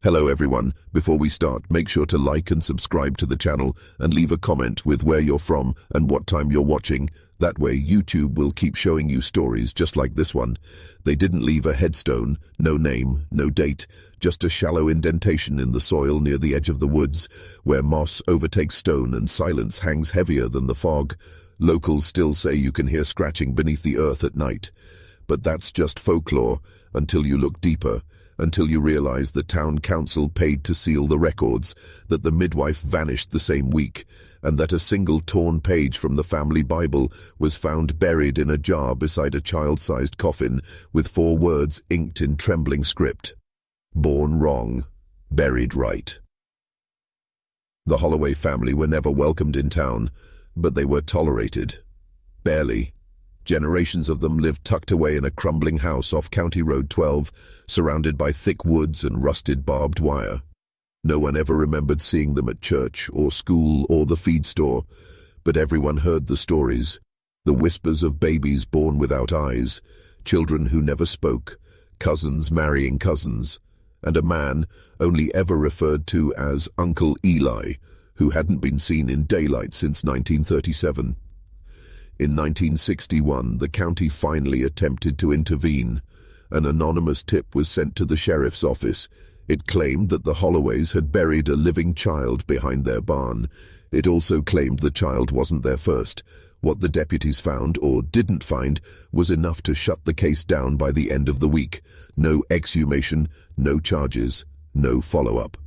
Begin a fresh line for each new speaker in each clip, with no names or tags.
Hello everyone, before we start, make sure to like and subscribe to the channel and leave a comment with where you're from and what time you're watching. That way YouTube will keep showing you stories just like this one. They didn't leave a headstone, no name, no date, just a shallow indentation in the soil near the edge of the woods, where moss overtakes stone and silence hangs heavier than the fog. Locals still say you can hear scratching beneath the earth at night. But that's just folklore until you look deeper, until you realize the town council paid to seal the records, that the midwife vanished the same week, and that a single torn page from the family Bible was found buried in a jar beside a child-sized coffin with 4 words inked in trembling script. Born wrong, buried right. The Holloway family were never welcomed in town, but they were tolerated. Barely. Generations of them lived tucked away in a crumbling house off County Road 12, surrounded by thick woods and rusted barbed wire. No one ever remembered seeing them at church or school or the feed store, but everyone heard the stories. The whispers of babies born without eyes, children who never spoke, cousins marrying cousins, and a man only ever referred to as Uncle Eli, who hadn't been seen in daylight since 1937. In 1961, the county finally attempted to intervene. An anonymous tip was sent to the sheriff's office. It claimed that the Holloways had buried a living child behind their barn. It also claimed the child wasn't their first. What the deputies found, or didn't find, was enough to shut the case down by the end of the week. No exhumation, no charges, no follow-up.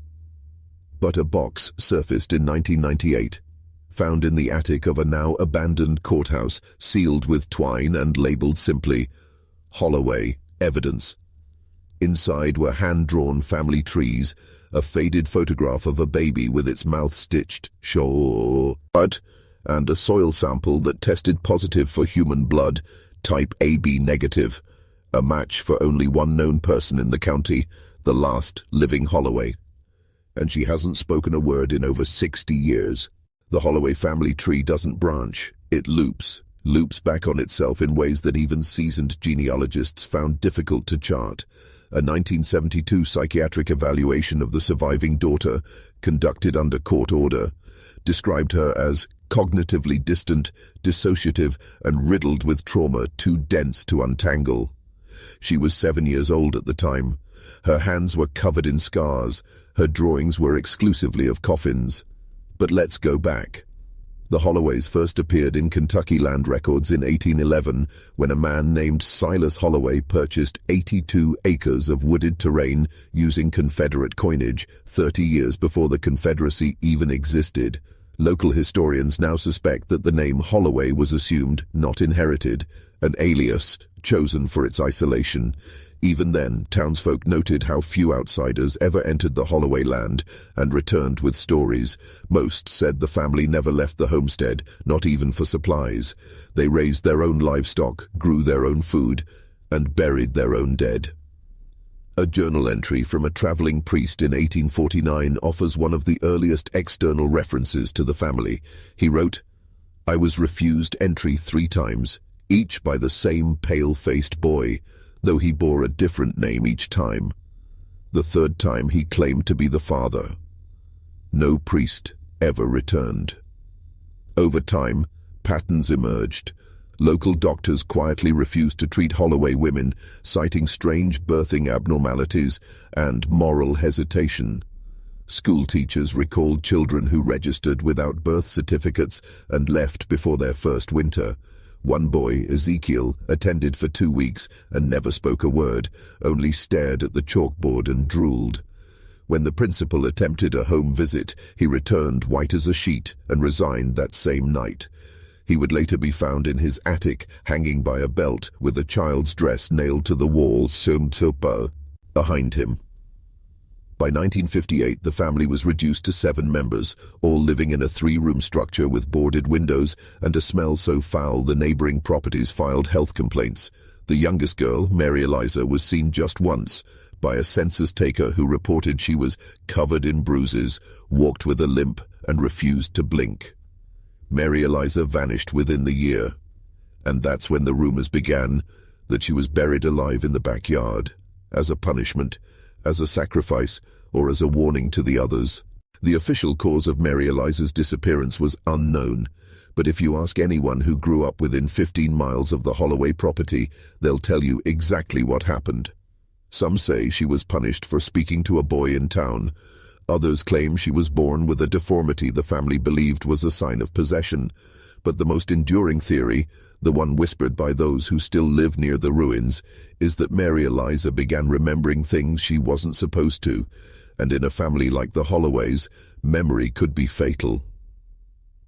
But a box surfaced in 1998. Found in the attic of a now abandoned courthouse, sealed with twine and labeled simply, Holloway, Evidence. Inside were hand-drawn family trees, a faded photograph of a baby with its mouth stitched shut, and a soil sample that tested positive for human blood, type AB negative, a match for only one known person in the county, the last living Holloway. And she hasn't spoken a word in over 60 years. The Holloway family tree doesn't branch, it loops back on itself in ways that even seasoned genealogists found difficult to chart. A 1972 psychiatric evaluation of the surviving daughter, conducted under court order, described her as cognitively distant, dissociative, and riddled with trauma too dense to untangle. She was 7 years old at the time. Her hands were covered in scars. Her drawings were exclusively of coffins. But let's go back. The Holloways first appeared in Kentucky land records in 1811 when a man named Silas Holloway purchased 82 acres of wooded terrain using Confederate coinage 30 years before the Confederacy even existed. Local historians now suspect that the name Holloway was assumed, not inherited, an alias chosen for its isolation. Even then, townsfolk noted how few outsiders ever entered the Holloway land and returned with stories. Most said the family never left the homestead, not even for supplies. They raised their own livestock, grew their own food, and buried their own dead. A journal entry from a traveling priest in 1849 offers one of the earliest external references to the family. He wrote, "I was refused entry 3 times, each by the same pale-faced boy, though he bore a different name each time. The 3rd time he claimed to be the father. No priest ever returned." Over time, patterns emerged. Local doctors quietly refused to treat Holloway women, citing strange birthing abnormalities and moral hesitation. School teachers recalled children who registered without birth certificates and left before their first winter. One boy, Ezekiel, attended for 2 weeks and never spoke a word, only stared at the chalkboard and drooled. When the principal attempted a home visit, he returned white as a sheet and resigned that same night. He would later be found in his attic, hanging by a belt, with a child's dress nailed to the wall behind him. By 1958, the family was reduced to 7 members, all living in a 3-room structure with boarded windows and a smell so foul the neighboring properties filed health complaints. The youngest girl, Mary Eliza, was seen just once by a census taker who reported she was covered in bruises, walked with a limp, and refused to blink. Mary Eliza vanished within the year, and that's when the rumors began that she was buried alive in the backyard, as a punishment, as a sacrifice, or as a warning to the others. The official cause of Mary Eliza's disappearance was unknown, but if you ask anyone who grew up within 15 miles of the Holloway property, they'll tell you exactly what happened. Some say she was punished for speaking to a boy in town. Others claim she was born with a deformity the family believed was a sign of possession. But the most enduring theory, the one whispered by those who still live near the ruins, is that Mary Eliza began remembering things she wasn't supposed to, and in a family like the Holloways, memory could be fatal.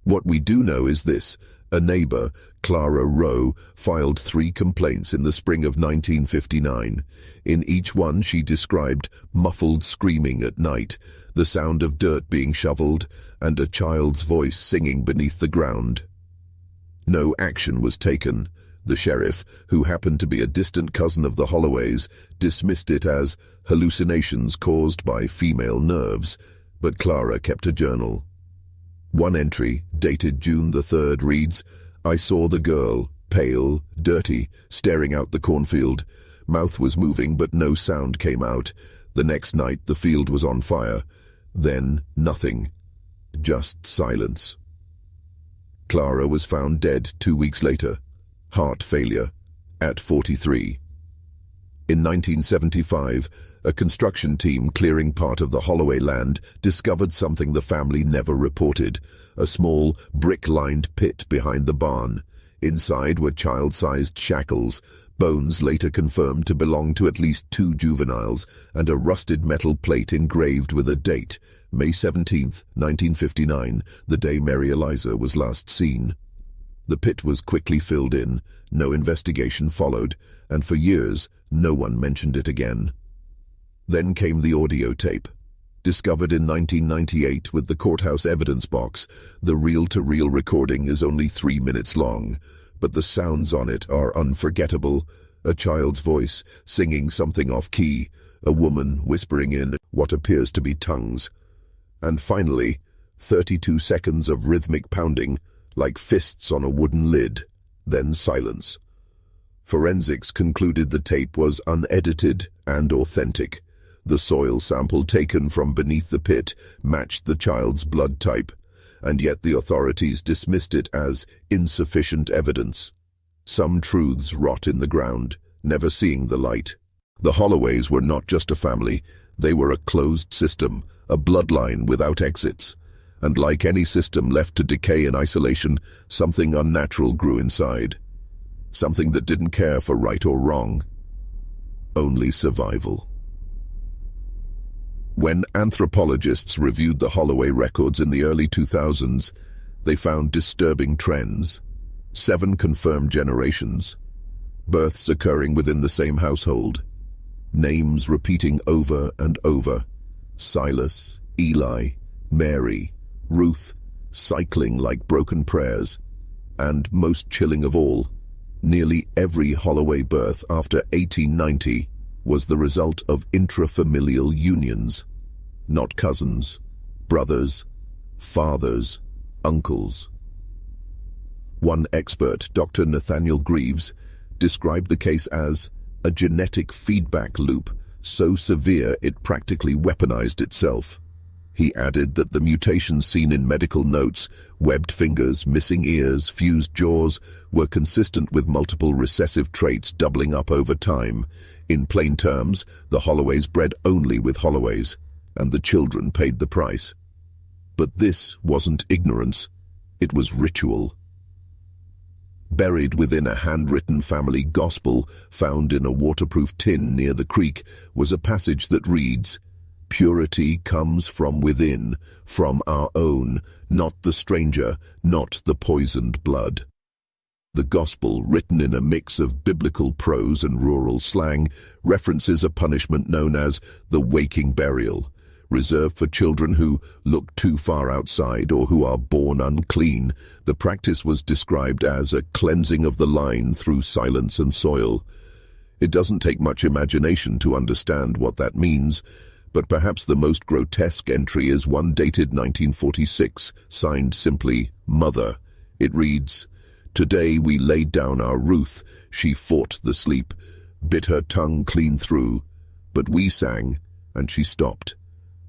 What we do know is this: a neighbor, Clara Rowe, filed 3 complaints in the spring of 1959. In each one she described muffled screaming at night, the sound of dirt being shoveled, and a child's voice singing beneath the ground. No action was taken. The sheriff, who happened to be a distant cousin of the Holloways, dismissed it as hallucinations caused by female nerves, but Clara kept a journal. One entry, dated June the 3rd, reads, "I saw the girl, pale, dirty, staring out the cornfield. Mouth was moving, but no sound came out. The next night the field was on fire. Then nothing. Just silence." Clara was found dead 2 weeks later. Heart failure, at 43. In 1975, a construction team clearing part of the Holloway land discovered something the family never reported: a small, brick-lined pit behind the barn. Inside were child-sized shackles, bones later confirmed to belong to at least 2 juveniles, and a rusted metal plate engraved with a date, May 17, 1959, the day Mary Eliza was last seen. The pit was quickly filled in, no investigation followed, and for years no one mentioned it again. Then came the audio tape. Discovered in 1998 with the courthouse evidence box, the reel-to-reel recording is only 3 minutes long, but the sounds on it are unforgettable. A child's voice singing something off-key, a woman whispering in what appears to be tongues. And finally, 32 seconds of rhythmic pounding, like fists on a wooden lid, then silence. Forensics concluded the tape was unedited and authentic. The soil sample taken from beneath the pit matched the child's blood type, and yet the authorities dismissed it as insufficient evidence. Some truths rot in the ground, never seeing the light. The Holloways were not just a family, they were a closed system, a bloodline without exits. And like any system left to decay in isolation, something unnatural grew inside. Something that didn't care for right or wrong. Only survival. When anthropologists reviewed the Holloway records in the early 2000s, they found disturbing trends. 7 confirmed generations. Births occurring within the same household. Names repeating over and over. Silas, Eli, Mary, Ruth, cycling like broken prayers. And most chilling of all, nearly every Holloway birth after 1890 was the result of intrafamilial unions. Not cousins, brothers, fathers, uncles. One expert, Dr. Nathaniel Greaves, described the case as a genetic feedback loop so severe it practically weaponized itself. He added that the mutations seen in medical notes, webbed fingers, missing ears, fused jaws, were consistent with multiple recessive traits doubling up over time. In plain terms, the Holloways bred only with Holloways, and the children paid the price. But this wasn't ignorance, it was ritual. Buried within a handwritten family gospel found in a waterproof tin near the creek was a passage that reads, "Purity comes from within, from our own, not the stranger, not the poisoned blood." The gospel, written in a mix of biblical prose and rural slang, references a punishment known as the waking burial, reserved for children who look too far outside or who are born unclean. The practice was described as a cleansing of the line through silence and soil. It doesn't take much imagination to understand what that means, but perhaps the most grotesque entry is one dated 1946, signed simply, "Mother." It reads, "Today we laid down our Ruth, she fought the sleep, bit her tongue clean through, but we sang, and she stopped.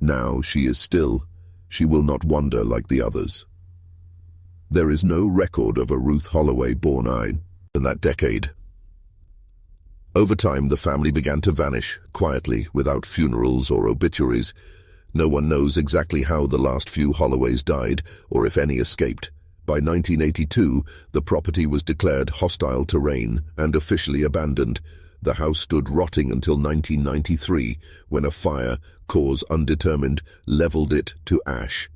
Now she is still. She will not wander like the others. There is no record of a Ruth Holloway born in that decade. Over time, the family began to vanish, quietly, without funerals or obituaries. No one knows exactly how the last few Holloways died, or if any escaped. By 1982, the property was declared hostile terrain and officially abandoned. The house stood rotting until 1993, when a fire, cause undetermined, leveled it to ash.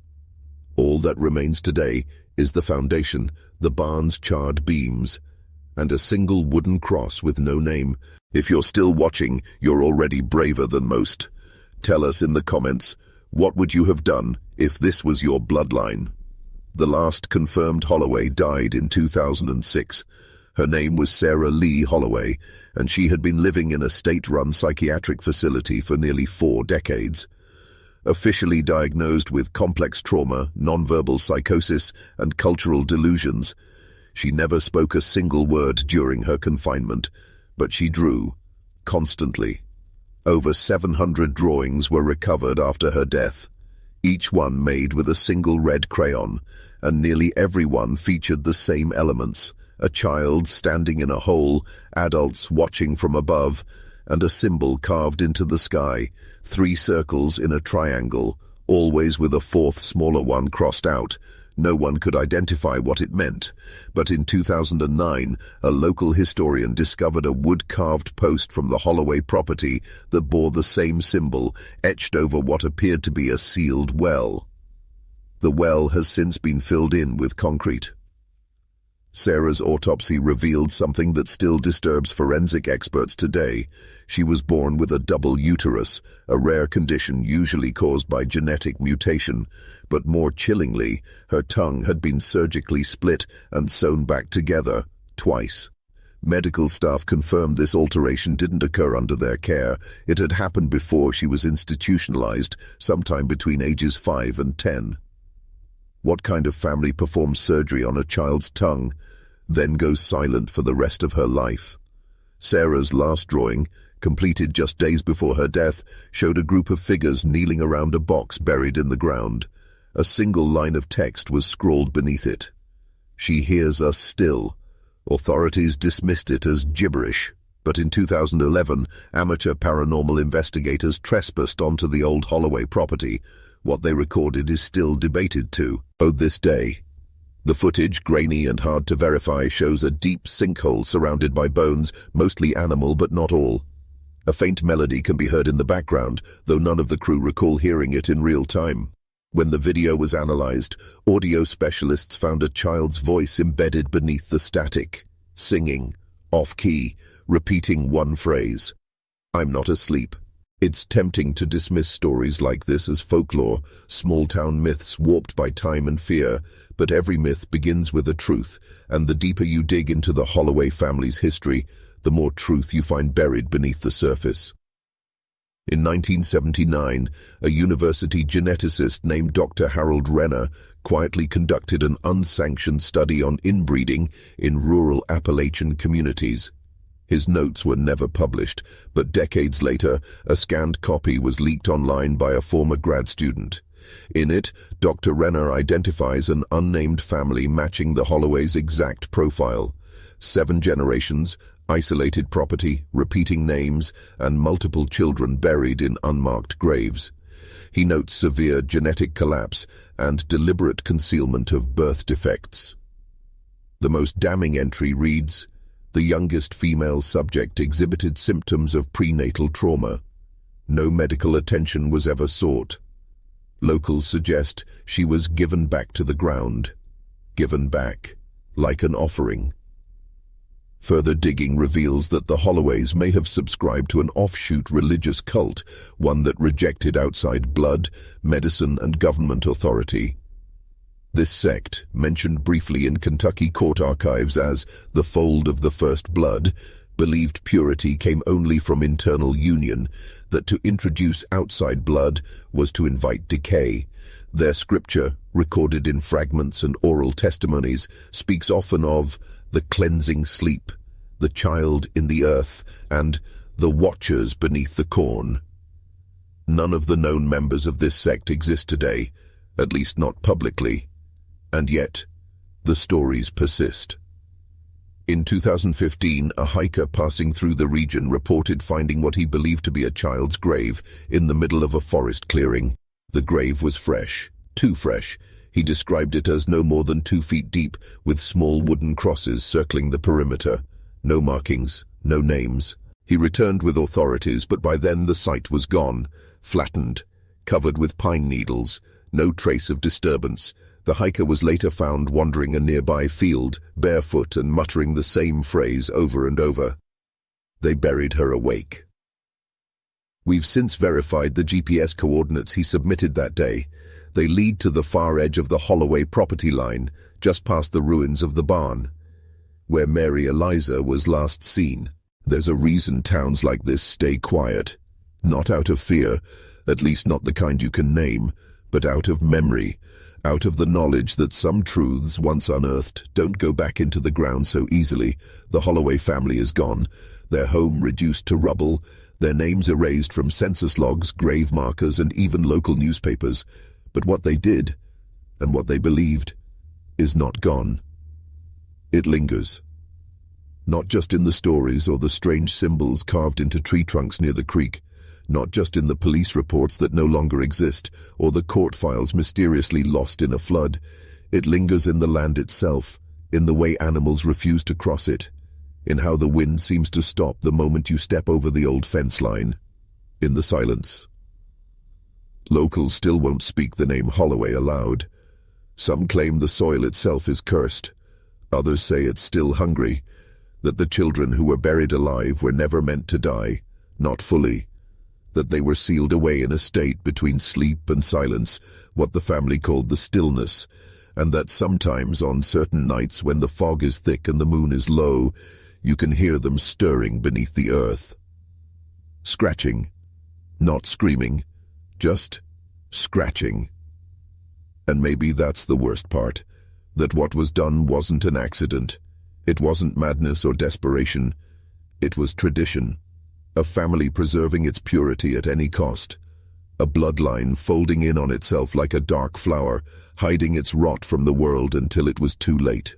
All that remains today is the foundation, the barn's charred beams, and a single wooden cross with no name. If you're still watching, you're already braver than most. Tell us in the comments, what would you have done if this was your bloodline? The last confirmed Holloway died in 2006. Her name was Sarah Lee Holloway, and she had been living in a state-run psychiatric facility for nearly 4 decades. Officially diagnosed with complex trauma, nonverbal psychosis, and cultural delusions, she never spoke a single word during her confinement, but she drew, constantly. Over 700 drawings were recovered after her death, each one made with a single red crayon, and nearly every one featured the same elements: a child standing in a hole, adults watching from above, and a symbol carved into the sky, 3 circles in a triangle, always with a 4th smaller one crossed out. No one could identify what it meant, but in 2009, a local historian discovered a wood-carved post from the Holloway property that bore the same symbol, etched over what appeared to be a sealed well. The well has since been filled in with concrete. Sarah's autopsy revealed something that still disturbs forensic experts today. She was born with a double uterus, a rare condition usually caused by genetic mutation, but more chillingly, her tongue had been surgically split and sewn back together, twice. Medical staff confirmed this alteration didn't occur under their care. It had happened before she was institutionalized, sometime between ages 5 and 10. What kind of family performs surgery on a child's tongue, then goes silent for the rest of her life? Sarah's last drawing, completed just days before her death, showed a group of figures kneeling around a box buried in the ground. A single line of text was scrawled beneath it. "She hears us still." Authorities dismissed it as gibberish, but in 2011, amateur paranormal investigators trespassed onto the old Holloway property. What they recorded is still debated to this day. The footage, grainy and hard to verify, shows a deep sinkhole surrounded by bones, mostly animal but not all. A faint melody can be heard in the background, though none of the crew recall hearing it in real time. When the video was analyzed, audio specialists found a child's voice embedded beneath the static, singing, off-key, repeating one phrase: "I'm not asleep." It's tempting to dismiss stories like this as folklore, small-town myths warped by time and fear, but every myth begins with a truth, and the deeper you dig into the Holloway family's history, the more truth you find buried beneath the surface. In 1979, a university geneticist named Dr. Harold Renner quietly conducted an unsanctioned study on inbreeding in rural Appalachian communities. His notes were never published, but decades later, a scanned copy was leaked online by a former grad student. In it, Dr. Renner identifies an unnamed family matching the Holloway's exact profile. 7 generations, isolated property, repeating names, and multiple children buried in unmarked graves. He notes severe genetic collapse and deliberate concealment of birth defects. The most damning entry reads, "The youngest female subject exhibited symptoms of prenatal trauma. No medical attention was ever sought. Locals suggest she was given back to the ground. Given back, like an offering." Further digging reveals that the Holloways may have subscribed to an offshoot religious cult, one that rejected outside blood, medicine, and government authority. This sect, mentioned briefly in Kentucky court archives as the fold of the first blood, believed purity came only from internal union, that to introduce outside blood was to invite decay. Their scripture, recorded in fragments and oral testimonies, speaks often of the cleansing sleep, the child in the earth, and the watchers beneath the corn. None of the known members of this sect exist today, at least not publicly. And yet, the stories persist. In 2015, a hiker passing through the region reported finding what he believed to be a child's grave in the middle of a forest clearing. The grave was fresh, too fresh. He described it as no more than 2 feet deep, with small wooden crosses circling the perimeter. No markings, no names. He returned with authorities, but by then the site was gone, flattened, covered with pine needles, no trace of disturbance. The hiker was later found wandering a nearby field, barefoot and muttering the same phrase over and over. They buried her awake. We've since verified the GPS coordinates he submitted that day. They lead to the far edge of the Holloway property line, just past the ruins of the barn, where Mary Eliza was last seen. There's a reason towns like this stay quiet. Not out of fear, at least not the kind you can name, but out of memory, out of the knowledge that some truths once unearthed don't go back into the ground so easily. The Holloway family is gone, their home reduced to rubble, their names erased from census logs, grave markers, and even local newspapers. But what they did, and what they believed, is not gone. It lingers. Not just in the stories or the strange symbols carved into tree trunks near the creek, not just in the police reports that no longer exist, or the court files mysteriously lost in a flood. It lingers in the land itself, in the way animals refuse to cross it, in how the wind seems to stop the moment you step over the old fence line, in the silence. Locals still won't speak the name Holloway aloud. Some claim the soil itself is cursed. Others say it's still hungry, that the children who were buried alive were never meant to die, not fully, that they were sealed away in a state between sleep and silence, what the family called the stillness, and that sometimes on certain nights when the fog is thick and the moon is low, you can hear them stirring beneath the earth. Scratching, not screaming, just scratching. And maybe that's the worst part, that what was done wasn't an accident. It wasn't madness or desperation. It was tradition. A family preserving its purity at any cost. A bloodline folding in on itself like a dark flower, hiding its rot from the world until it was too late.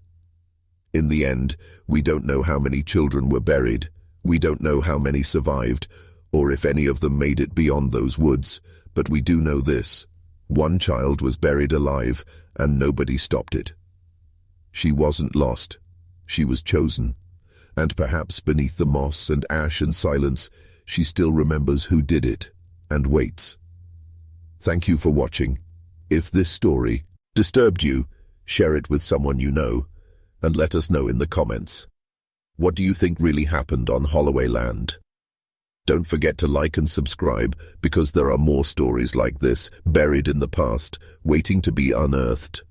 In the end, we don't know how many children were buried. We don't know how many survived, or if any of them made it beyond those woods. But we do know this. One child was buried alive, and nobody stopped it. She wasn't lost. She was chosen. And perhaps beneath the moss and ash and silence, she still remembers who did it, and waits. Thank you for watching. If this story disturbed you, share it with someone you know, and let us know in the comments. What do you think really happened on Holloway land? Don't forget to like and subscribe, because there are more stories like this, buried in the past, waiting to be unearthed.